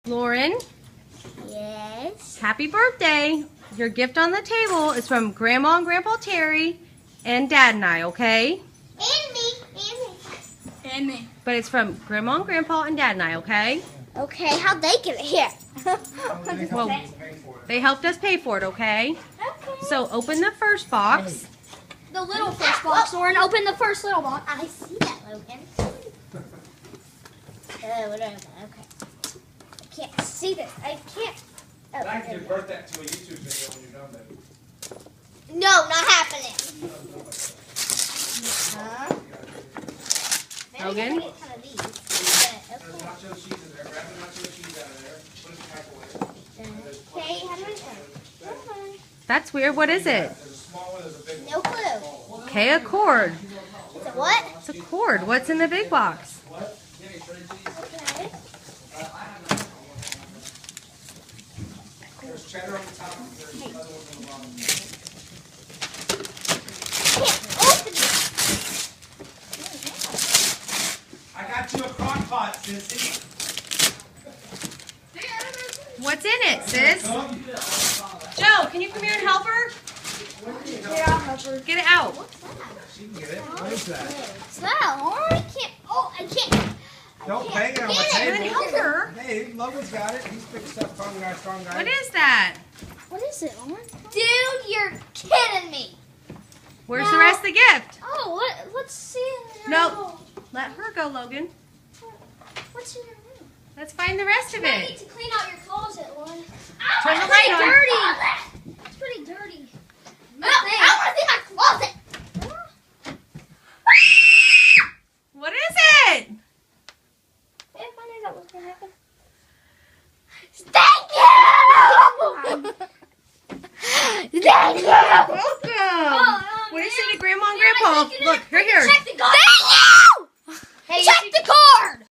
Lauren, Yes. happy birthday. Your gift on the table is from Grandma and Grandpa Terry and Dad and I, okay? And me. And me. But it's from Grandma and Grandpa and Dad and I, okay? Okay, how'd they get it here? Well, they helped us pay for it, okay? Okay. So open the first box. The little first box, Lauren. Open the first little box. I see that, Logan. Whatever. Okay. I can't see this. I can't. Oh, I can there we go. convert that to a YouTube video when you're done, baby. No, not happening. Huh? Logan? Maybe I can get kind of these. There's Okay. nacho cheese in there. Grab the nacho cheese out of there. Put it in the microwave. Okay, how do I? That's weird. What is it? There's a small one, there's a big one. No clue. Okay, a cord. It's a what? It's a cord. What's in the big box? Okay. There's cheddar on the top. There's other ones on the bottom. Can't open it. I got you a crock pot, sissy. What's in it, sis? Joe, can you come here and help her? Get it out. She can get it. What is that? What's that? Oh, I can't. Oh, I can't. Don't bang it on my Get it. table. Help her. Hey, Logan's got it. He's big stuff, strong guy. What is that? What is it, Lauren? Dude, you're kidding me. Where's the rest of the gift? Oh, what? Let's see. No. Let her go, Logan. What's in your room? Let's find the rest of I need it. to clean out your closet, Lauren. Turn the It's light pretty on. dirty. It's pretty dirty. I want to see my closet. What is it? If I knew that was going to happen. Thank you! Thank you! Welcome. What do you say to Grandma and Grandpa? Look,